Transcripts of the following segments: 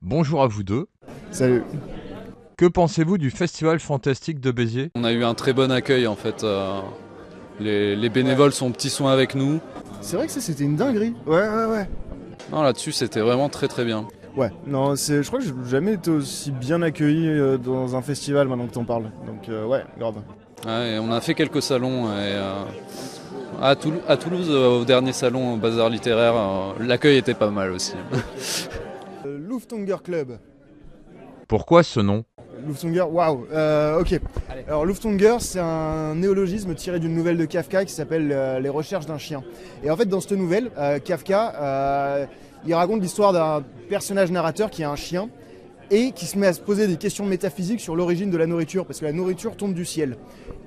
Bonjour à vous deux. Salut. Que pensez-vous du Festival Fantastique de Béziers? On a eu un très bon accueil en fait. Les bénévoles sont petits soins avec nous. C'est vrai que ça c'était une dinguerie. Ouais. Non, là-dessus c'était vraiment très très bien. Ouais, non, je crois que j'ai jamais été aussi bien accueilli dans un festival maintenant que t'en parles. Donc ouais, grave. Ouais, et on a fait quelques salons et à Toulouse au dernier salon au Bazar littéraire, l'accueil était pas mal aussi. Luftunger Club. Pourquoi ce nom? Luftunger, waouh, ok. Alors Luftunger, c'est un néologisme tiré d'une nouvelle de Kafka qui s'appelle Les Recherches d'un chien. Et en fait, dans cette nouvelle, Kafka, il raconte l'histoire d'un personnage narrateur qui a un chien et qui se met à se poser des questions métaphysiques sur l'origine de la nourriture, parce que la nourriture tombe du ciel.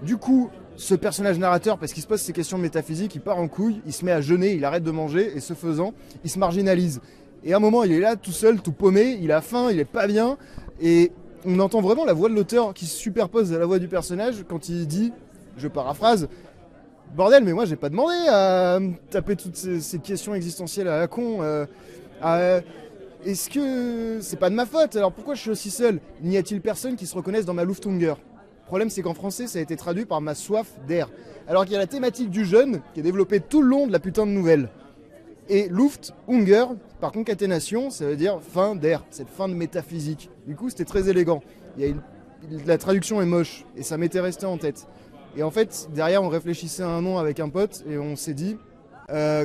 Du coup, ce personnage narrateur, parce qu'il se pose ces questions métaphysiques, il part en couille, il se met à jeûner, il arrête de manger, et ce faisant, il se marginalise. Et à un moment, il est là tout seul, tout paumé, il a faim, il est pas bien, et on entend vraiment la voix de l'auteur qui se superpose à la voix du personnage quand il dit, je paraphrase, « Bordel, mais moi j'ai pas demandé à me taper toutes ces questions existentielles à la con. Est-ce que c'est pas de ma faute? Alors pourquoi je suis aussi seul? N'y a-t-il personne qui se reconnaisse dans ma Luftunger ?» Le problème, c'est qu'en français, ça a été traduit par ma soif d'air. Alors qu'il y a la thématique du jeûne qui est développée tout le long de la putain de nouvelle. Et Luft, Hunger, par concaténation, ça veut dire fin d'air, cette fin de métaphysique. Du coup, c'était très élégant. La traduction est moche, et ça m'était resté en tête. Et en fait, derrière, on réfléchissait à un nom avec un pote, et on s'est dit,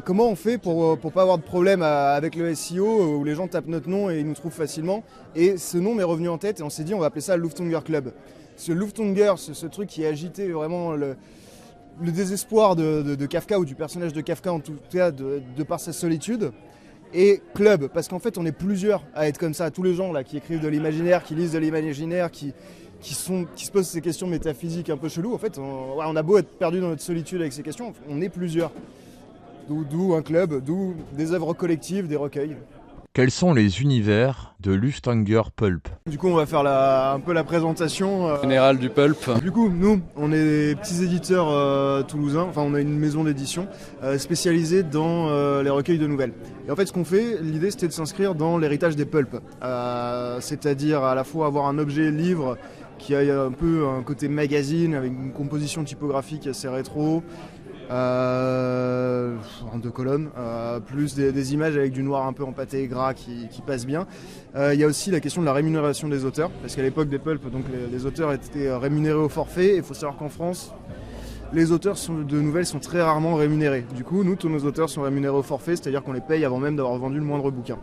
comment on fait pour pas avoir de problème avec le SEO, où les gens tapent notre nom et ils nous trouvent facilement. Et ce nom m'est revenu en tête, et on s'est dit, on va appeler ça Luftunger Club. Ce Luftunger, ce truc qui agitait vraiment le désespoir de Kafka, ou du personnage de Kafka en tout cas, de par sa solitude. Et club, parce qu'en fait on est plusieurs à être comme ça, tous les gens là qui écrivent de l'imaginaire, qui lisent de l'imaginaire, qui se posent ces questions métaphysiques un peu cheloues. En fait on a beau être perdu dans notre solitude avec ces questions, on est plusieurs. D'où un club, d'où des œuvres collectives, des recueils. Quels sont les univers de Luftunger Pulp? Du coup, on va faire un peu la présentation. Général du pulp. Du coup, nous, on est des petits éditeurs toulousains. Enfin, on a une maison d'édition spécialisée dans les recueils de nouvelles. Et en fait, ce qu'on fait, l'idée, c'était de s'inscrire dans l'héritage des pulps. C'est-à-dire à la fois avoir un objet livre qui a un peu un côté magazine avec une composition typographique assez rétro. En deux colonnes, plus des images avec du noir un peu empâté et gras qui passe bien. Il y a aussi la question de la rémunération des auteurs, parce qu'à l'époque des pulps, donc les auteurs étaient rémunérés au forfait. Il faut savoir qu'en France, les auteurs de nouvelles sont très rarement rémunérés. Du coup, nous, tous nos auteurs sont rémunérés au forfait, c'est-à-dire qu'on les paye avant même d'avoir vendu le moindre bouquin.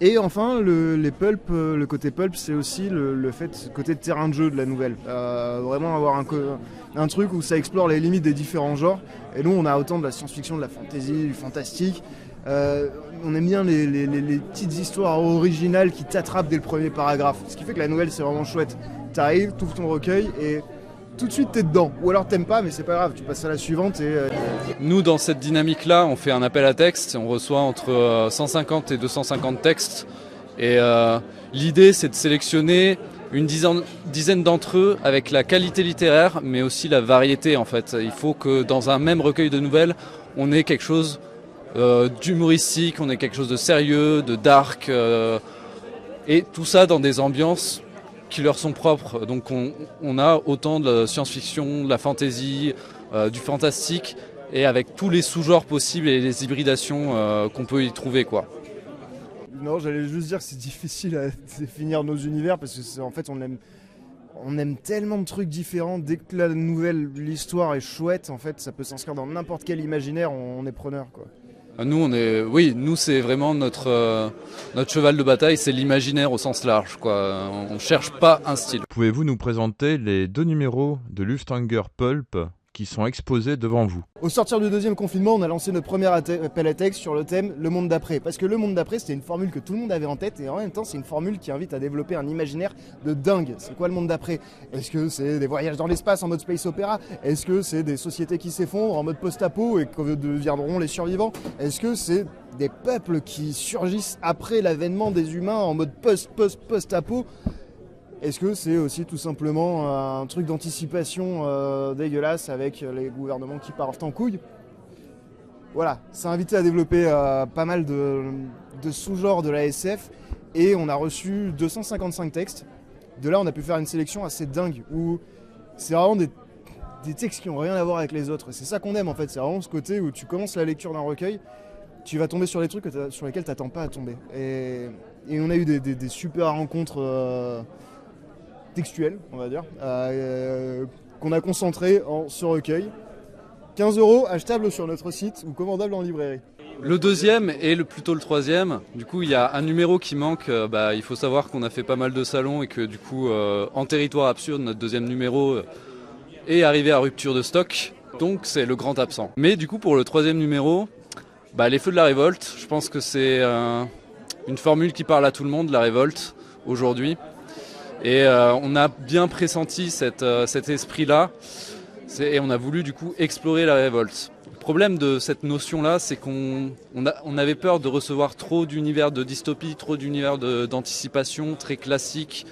Et enfin, les pulp, le côté pulp, c'est aussi le côté de terrain de jeu de la nouvelle. Vraiment avoir un truc où ça explore les limites des différents genres. Et nous, on a autant de la science-fiction, de la fantasy, du fantastique. On aime bien les petites histoires originales qui t'attrapent dès le premier paragraphe. Ce qui fait que la nouvelle, c'est vraiment chouette. T'arrives, t'ouvres ton recueil et tout de suite t'es dedans. Ou alors t'aimes pas, mais c'est pas grave, tu passes à la suivante et... Nous, dans cette dynamique-là, on fait un appel à texte. On reçoit entre 150 et 250 textes. Et l'idée, c'est de sélectionner une dizaine d'entre eux avec la qualité littéraire, mais aussi la variété, en fait. Il faut que dans un même recueil de nouvelles, on ait quelque chose d'humoristique, on ait quelque chose de sérieux, de dark, et tout ça dans des ambiances qui leur sont propres. Donc on a autant de science-fiction, de la fantasy, du fantastique, et avec tous les sous-genres possibles et les hybridations qu'on peut y trouver, quoi. Non, j'allais juste dire que c'est difficile à définir nos univers, parce que en fait on aime tellement de trucs différents. Dès que la nouvelle, l'histoire est chouette, en fait ça peut s'inscrire dans n'importe quel imaginaire, on est preneur, quoi. Nous c'est vraiment notre cheval de bataille, c'est l'imaginaire au sens large, quoi. On cherche pas un style. Pouvez-vous nous présenter les 2 numéros de Luftunger Pulp qui sont exposés devant vous? Au sortir du deuxième confinement, on a lancé notre premier appel à texte sur le thème Le monde d'après. Parce que le monde d'après, c'était une formule que tout le monde avait en tête, et en même temps, c'est une formule qui invite à développer un imaginaire de dingue. C'est quoi le monde d'après? Est-ce que c'est des voyages dans l'espace en mode space opéra? Est-ce que c'est des sociétés qui s'effondrent en mode post-apo et que deviendront les survivants? Est-ce que c'est des peuples qui surgissent après l'avènement des humains en mode post-apo? Est-ce que c'est aussi tout simplement un truc d'anticipation dégueulasse avec les gouvernements qui partent en couille? Voilà, ça a invité à développer pas mal de sous-genres de la SF. et on a reçu 255 textes. De là, on a pu faire une sélection assez dingue, où c'est vraiment des textes qui n'ont rien à voir avec les autres. C'est ça qu'on aime en fait, c'est vraiment ce côté où tu commences la lecture d'un recueil, tu vas tomber sur les trucs sur lesquels tu n'attends pas à tomber. Et on a eu des super rencontres textuelles, on va dire, qu'on a concentrées en ce recueil. 15 € achetables sur notre site ou commandables en librairie. Le deuxième et plutôt le troisième, du coup il y a un numéro qui manque, il faut savoir qu'on a fait pas mal de salons et que du coup en territoire absurde, notre deuxième numéro est arrivé à rupture de stock, donc c'est le grand absent. Mais du coup pour le troisième numéro, les Feux de la Révolte, je pense que c'est une formule qui parle à tout le monde, la révolte, aujourd'hui. Et on a bien pressenti cet esprit-là. Et on a voulu du coup explorer la révolte. Le problème de cette notion-là, c'est qu'on avait peur de recevoir trop d'univers de dystopie, trop d'univers d'anticipation très classique,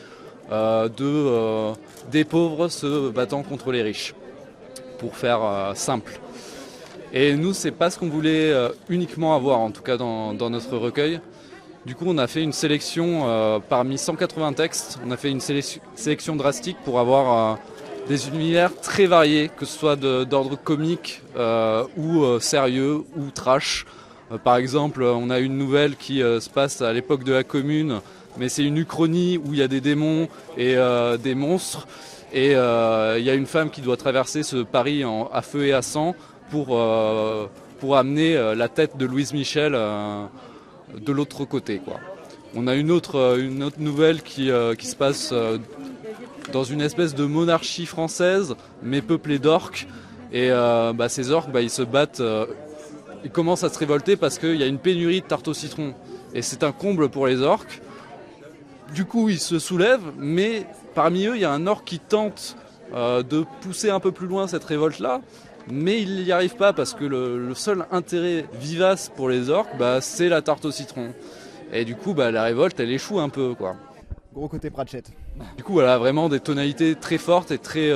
des pauvres se battant contre les riches, pour faire simple. Et nous, c'est pas ce qu'on voulait uniquement avoir, en tout cas dans notre recueil. Du coup, on a fait une sélection parmi 180 textes. On a fait une sélection drastique pour avoir des univers très variés, que ce soit d'ordre comique ou sérieux ou trash. Par exemple, on a une nouvelle qui se passe à l'époque de la Commune, mais c'est une uchronie où il y a des démons et des monstres. Et il y a une femme qui doit traverser ce Paris à feu et à sang pour amener la tête de Louise Michel de l'autre côté, quoi. On a une autre nouvelle qui se passe dans une espèce de monarchie française, mais peuplée d'orques. Et ces orques, ils se battent, ils commencent à se révolter parce qu'il y a une pénurie de tartes au citron. Et c'est un comble pour les orques. Du coup, ils se soulèvent, mais parmi eux, il y a un orque qui tente de pousser un peu plus loin cette révolte-là. Mais il n'y arrive pas parce que le seul intérêt vivace pour les orques, c'est la tarte au citron. Et du coup, la révolte, elle échoue un peu, quoi. Gros côté Pratchett. Du coup, voilà, vraiment des tonalités très fortes et très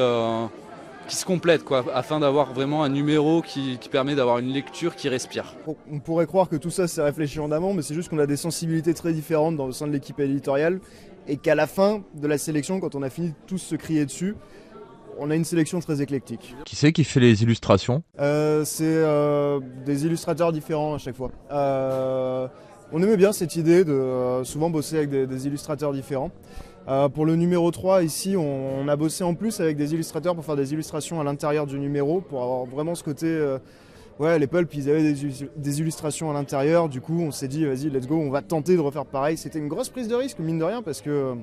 qui se complètent, quoi, afin d'avoir vraiment un numéro qui permet d'avoir une lecture qui respire. On pourrait croire que tout ça c'est réfléchi en amont, mais c'est juste qu'on a des sensibilités très différentes au sein de l'équipe éditoriale, et qu'à la fin de la sélection, quand on a fini de tous se crier dessus, on a une sélection très éclectique. Qui c'est qui fait les illustrations ? C'est des illustrateurs différents à chaque fois. On aimait bien cette idée de souvent bosser avec des illustrateurs différents. Pour le numéro 3, ici, on a bossé en plus avec des illustrateurs pour faire des illustrations à l'intérieur du numéro, pour avoir vraiment ce côté... les pulps, ils avaient des illustrations à l'intérieur, du coup on s'est dit, vas-y, let's go, on va tenter de refaire pareil. C'était une grosse prise de risque, mine de rien, parce que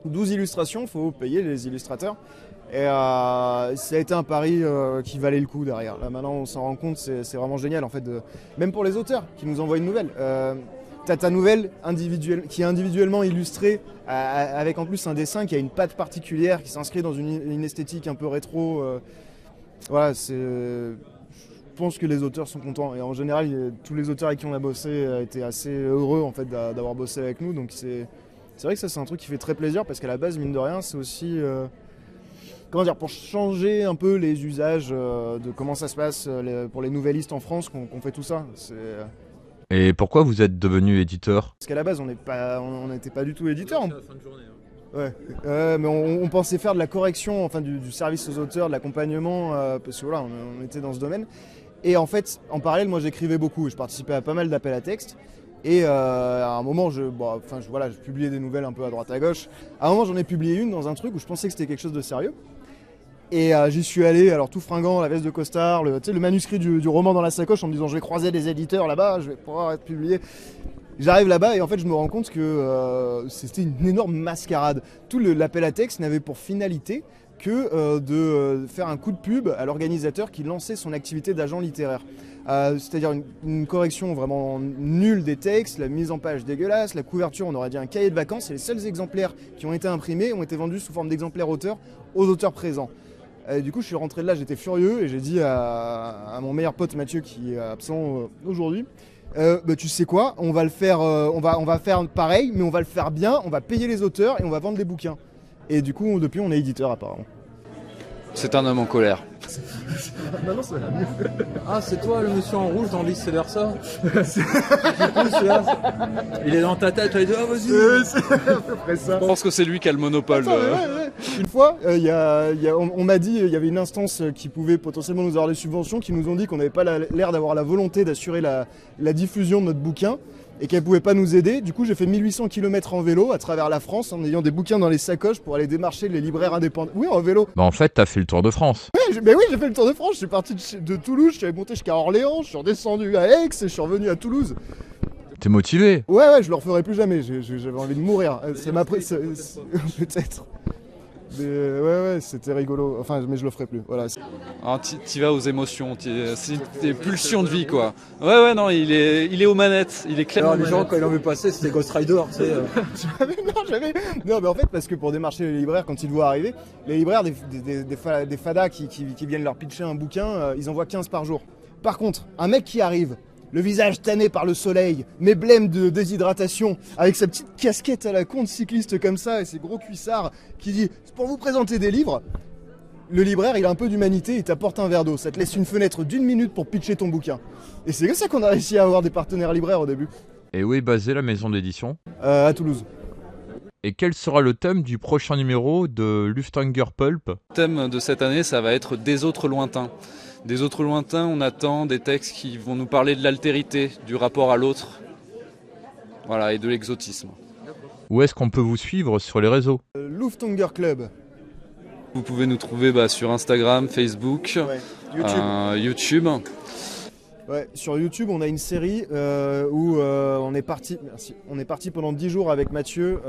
12 illustrations, il faut payer les illustrateurs. Et ça a été un pari qui valait le coup derrière. Là maintenant on s'en rend compte, c'est vraiment génial en fait, même pour les auteurs qui nous envoient une nouvelle. T'as ta nouvelle qui est individuellement illustrée avec en plus un dessin qui a une patte particulière, qui s'inscrit dans une esthétique un peu rétro. Je pense que les auteurs sont contents, et en général tous les auteurs avec qui on a bossé étaient assez heureux en fait d'avoir bossé avec nous. Donc c'est vrai que ça c'est un truc qui fait très plaisir, parce qu'à la base, mine de rien, c'est aussi pour changer un peu les usages de comment ça se passe pour les nouvellistes en France qu'on fait tout ça. Et pourquoi vous êtes devenu éditeur ? Parce qu'à la base, on n'était pas du tout éditeur. Ouais. Mais on pensait faire de la correction, enfin du service aux auteurs, de l'accompagnement, parce que voilà, on était dans ce domaine. Et en fait, en parallèle, moi j'écrivais beaucoup, je participais à pas mal d'appels à texte. Et à un moment, je publiais des nouvelles un peu à droite à gauche. À un moment, j'en ai publié une dans un truc où je pensais que c'était quelque chose de sérieux. Et j'y suis allé, alors tout fringant, la veste de costard, le manuscrit du roman dans la sacoche, en me disant je vais croiser des éditeurs là-bas, je vais pouvoir être publié. J'arrive là-bas et en fait je me rends compte que c'était une énorme mascarade. Tout l'appel à texte n'avait pour finalité que de faire un coup de pub à l'organisateur qui lançait son activité d'agent littéraire. C'est-à-dire une correction vraiment nulle des textes, la mise en page dégueulasse, la couverture, on aurait dit un cahier de vacances, et les seuls exemplaires qui ont été imprimés ont été vendus sous forme d'exemplaires auteurs aux auteurs présents. Et du coup je suis rentré de là, j'étais furieux, et j'ai dit à mon meilleur pote Mathieu, qui est absent aujourd'hui, tu sais quoi, on va le faire, on va faire pareil, mais on va le faire bien, on va payer les auteurs et on va vendre des bouquins. Et du coup depuis on est éditeur apparemment. C'est un homme en colère. Maintenant, ça va mieux. Ah, c'est toi le monsieur en rouge dans Vice Versa. Il est dans ta tête, il dit ah vas-y. C'est à peu près ça. Je pense que c'est lui qui a le monopole. Attends, ouais. Une fois, on m'a dit il y avait une instance qui pouvait potentiellement nous avoir des subventions, qui nous ont dit qu'on n'avait pas l'air d'avoir la volonté d'assurer la diffusion de notre bouquin et qu'elle pouvait pas nous aider. Du coup, j'ai fait 1800 km en vélo à travers la France en ayant des bouquins dans les sacoches pour aller démarcher les libraires indépendants. Oui, en vélo. Bah en fait, t'as fait le tour de France. Oui, j'ai fait le tour de France. Je suis parti de Toulouse, je suis monté jusqu'à Orléans, je suis redescendu à Aix et je suis revenu à Toulouse. T'es motivé? Ouais, je le referai plus jamais. J'avais envie de mourir. Ça m'a pris. Peut-être. Mais ouais, c'était rigolo. Enfin, mais je le ferai plus. Voilà. Ah, t'y vas aux émotions, c'est des pulsions de vie, quoi. Ouais, non, il est aux manettes, il est clairement. Alors les gens quand ils l'ont vu passer, c'était Ghost Rider, tu sais. Jamais. Non, mais en fait, parce que pour démarcher les libraires, quand ils le voient arriver, les libraires, des fadas qui viennent leur pitcher un bouquin, ils envoient 15 par jour. Par contre, un mec qui arrive, le visage tanné par le soleil, mais blême de déshydratation, avec sa petite casquette à la con de cycliste comme ça et ses gros cuissards, qui dit « C'est pour vous présenter des livres », le libraire, il a un peu d'humanité, il t'apporte un verre d'eau, ça te laisse une fenêtre d'1 minute pour pitcher ton bouquin. Et c'est comme ça qu'on a réussi à avoir des partenaires libraires au début. Et où est basée la maison d'édition? À Toulouse. Et quel sera le thème du prochain numéro de Luftanger Pulp? Le thème de cette année, ça va être des autres lointains. Des autres lointains, on attend des textes qui vont nous parler de l'altérité, du rapport à l'autre, voilà, et de l'exotisme. Où est-ce qu'on peut vous suivre sur les réseaux? Luftanger Club. Vous pouvez nous trouver sur Instagram, Facebook, Ouais, YouTube. Ouais, sur YouTube, on a une série où on est parti pendant 10 jours avec Mathieu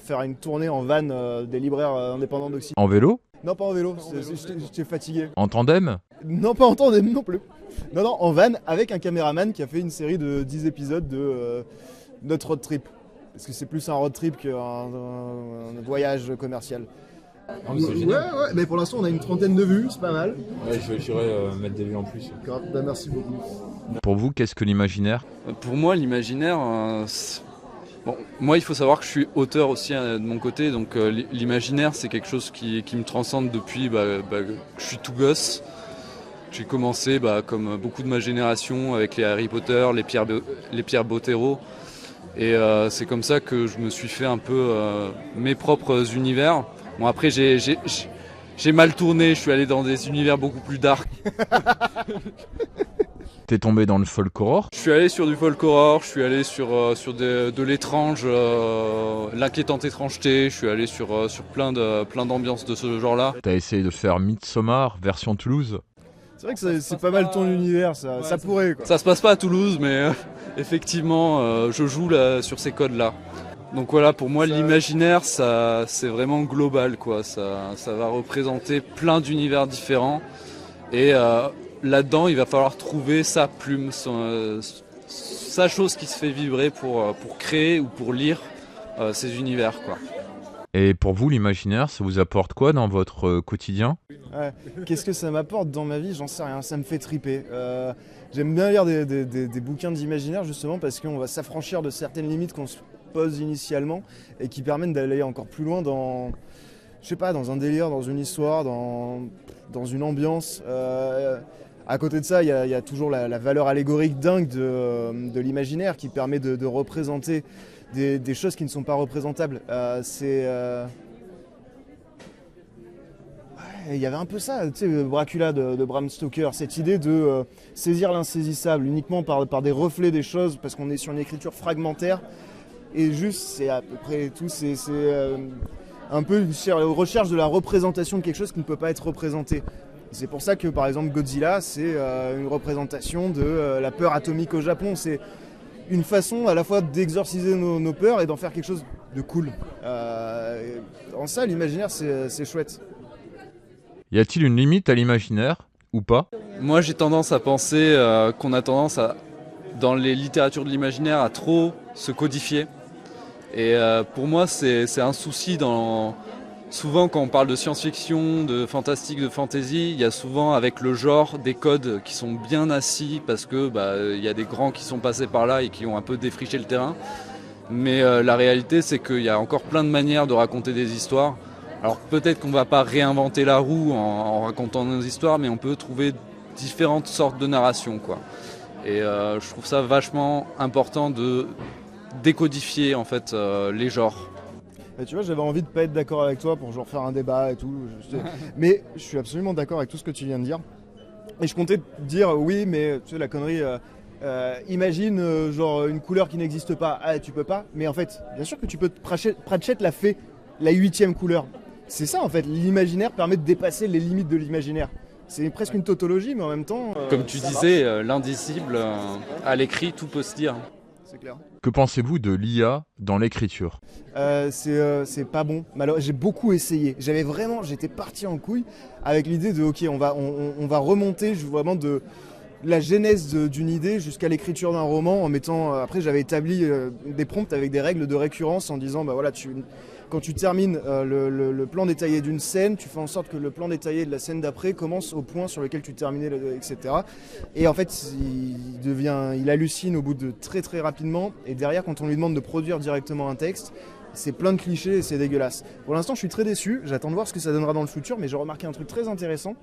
faire une tournée en van des libraires indépendants d'Occitanie. En vélo? Non, pas en vélo, j'étais fatigué. En tandem? Non, pas en tandem non plus. Non, en van avec un caméraman qui a fait une série de 10 épisodes de notre road trip. Parce que c'est plus un road trip qu'un voyage commercial. Ouais, mais pour l'instant on a une 30aine de vues, c'est pas mal. Ouais, j'irai mettre des vues en plus. Bah, merci beaucoup. Pour vous, qu'est-ce que l'imaginaire? Pour moi, l'imaginaire, bon, moi il faut savoir que je suis auteur aussi de mon côté, donc l'imaginaire c'est quelque chose qui me transcende depuis que je suis tout gosse. J'ai commencé comme beaucoup de ma génération avec les Harry Potter, les Pierre Bottero. Et c'est comme ça que je me suis fait un peu mes propres univers. Bon, après j'ai mal tourné, je suis allé dans des univers beaucoup plus dark. T'es tombé dans le folk horror? Je suis allé sur du folk horror, je suis allé sur de l'étrange, l'inquiétante étrangeté, je suis allé sur plein d'ambiances de ce genre-là. T'as essayé de faire Midsommar version Toulouse? C'est vrai que c'est pas mal ton univers, ça pourrait quoi. Ça se passe pas à Toulouse, mais effectivement, je joue sur ces codes-là. Donc voilà, pour moi, l'imaginaire, c'est vraiment global, quoi. Ça va représenter plein d'univers différents. Et là-dedans, il va falloir trouver sa plume, sa chose qui se fait vibrer pour créer ou pour lire ces univers, quoi. Et pour vous, l'imaginaire, ça vous apporte quoi dans votre quotidien? Ouais. Qu'est-ce que ça m'apporte dans ma vie? J'en sais rien, ça me fait triper. J'aime bien lire des bouquins d'imaginaire justement parce qu'on va s'affranchir de certaines limites qu'on se pose initialement et qui permettent d'aller encore plus loin dans, je sais pas, dans un délire, dans une histoire, dans une ambiance. À côté de ça, il y a toujours la valeur allégorique dingue de l'imaginaire qui permet de représenter des choses qui ne sont pas représentables. Il y avait un peu ça, tu sais, Dracula de Bram Stoker, cette idée de saisir l'insaisissable uniquement par des reflets des choses, parce qu'on est sur une écriture fragmentaire, et juste, c'est à peu près tout, c'est un peu une recherche de la représentation de quelque chose qui ne peut pas être représenté. C'est pour ça que, par exemple, Godzilla, c'est une représentation de la peur atomique au Japon. C'est une façon à la fois d'exorciser nos peurs et d'en faire quelque chose de cool. En ça, l'imaginaire, c'est chouette. Y a-t-il une limite à l'imaginaire ou pas? Moi, j'ai tendance à penser qu'on a tendance dans les littératures de l'imaginaire, à trop se codifier. Et pour moi, c'est un souci souvent quand on parle de science-fiction, de fantastique, de fantasy, il y a souvent avec le genre des codes qui sont bien assis parce que y a des grands qui sont passés par là et qui ont un peu défriché le terrain. Mais la réalité, c'est qu'il y a encore plein de manières de raconter des histoires. Alors peut-être qu'on va pas réinventer la roue en racontant nos histoires, mais on peut trouver différentes sortes de narration, quoi. Et je trouve ça vachement important de décodifier en fait les genres. Et tu vois, j'avais envie de pas être d'accord avec toi pour genre faire un débat et tout. Mais je suis absolument d'accord avec tout ce que tu viens de dire. Et je comptais te dire, oui, mais tu sais, la connerie, imagine genre une couleur qui n'existe pas. Ah, tu peux pas. Mais en fait, bien sûr que tu peux. Pratchett l'a fait, la 8e couleur. C'est ça en fait, l'imaginaire permet de dépasser les limites de l'imaginaire. C'est presque une tautologie, mais en même temps. Comme tu disais, l'indicible, à l'écrit, tout peut se dire. C'est clair. Que pensez-vous de l'IA dans l'écriture? C'est pas bon. Malheureusement, j'ai beaucoup essayé. J'étais parti en couille avec l'idée de, ok, on va remonter vraiment de la genèse d'une idée jusqu'à l'écriture d'un roman en mettant. Après, j'avais établi des prompts avec des règles de récurrence en disant, bah voilà, quand tu termines le plan détaillé d'une scène, tu fais en sorte que le plan détaillé de la scène d'après commence au point sur lequel tu terminais, etc. Et en fait, il hallucine au bout de très très rapidement. Et derrière, quand on lui demande de produire directement un texte, c'est plein de clichés et c'est dégueulasse. Pour l'instant, je suis très déçu. J'attends de voir ce que ça donnera dans le futur. Mais j'ai remarqué un truc très intéressant.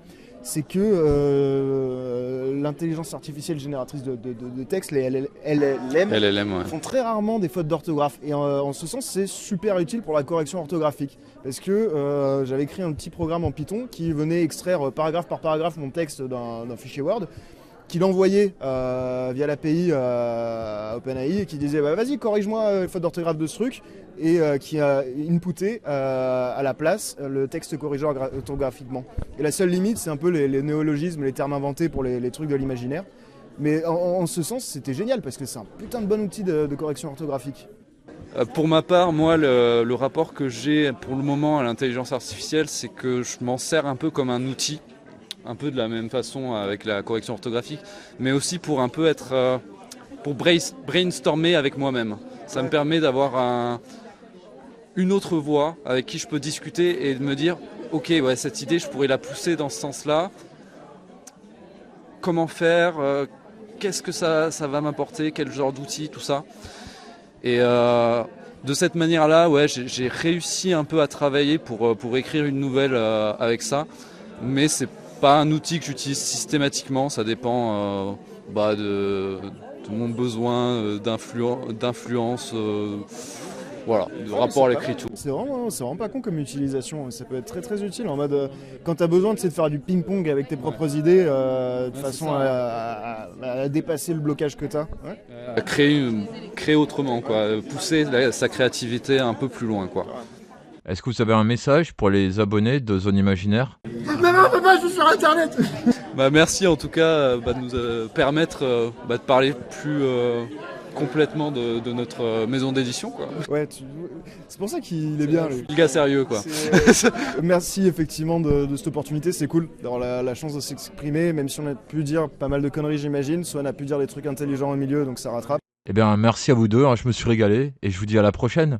C'est que l'intelligence artificielle génératrice de texte, les LLM, Ouais. font très rarement des fautes d'orthographe. Et en ce sens, c'est super utile pour la correction orthographique. Parce que j'avais écrit un petit programme en Python qui venait extraire paragraphe par paragraphe mon texte d'un fichier Word, qu'il envoyait via l'API à OpenAI et qui disait bah, vas-y corrige-moi les fautes d'orthographe de ce truc et qui a inputé à la place le texte corrigé orthographiquement. Et la seule limite c'est un peu les néologismes, les termes inventés pour les trucs de l'imaginaire. Mais en ce sens c'était génial parce que c'est un putain de bon outil de correction orthographique. Pour ma part, moi, le rapport que j'ai pour le moment à l'intelligence artificielle, c'est que je m'en sers un peu comme un outil. Un peu de la même façon avec la correction orthographique, mais aussi pour un peu être pour brainstormer avec moi-même. Ça me permet d'avoir une autre voix avec qui je peux discuter et de me dire ok, ouais, cette idée, je pourrais la pousser dans ce sens-là. Comment faire, qu'est-ce que ça va m'apporter, quel genre d'outil, tout ça. Et de cette manière-là, ouais, j'ai réussi un peu à travailler pour écrire une nouvelle avec ça, mais c'est pas un outil que j'utilise systématiquement, ça dépend de mon besoin d'influence, voilà, de rapport à l'écriture. C'est vraiment pas con comme utilisation, ça peut être très très utile en mode quand tu as besoin de faire du ping-pong avec tes propres idées de façon à dépasser le blocage que tu as. Ouais. Créer autrement, quoi, pousser sa créativité un peu plus loin, quoi. Est-ce que vous avez un message pour les abonnés de Zone Imaginaire? Maman, papa, je suis sur internet. Merci en tout cas de nous permettre de parler plus complètement de notre maison d'édition, quoi. Ouais, c'est pour ça qu'il est bien. Le gars sérieux, quoi. Merci effectivement de cette opportunité, c'est cool d'avoir la chance de s'exprimer, même si on a pu dire pas mal de conneries j'imagine, soit on a pu dire des trucs intelligents au milieu, donc ça rattrape. Eh bien, merci à vous deux, hein, je me suis régalé et je vous dis à la prochaine.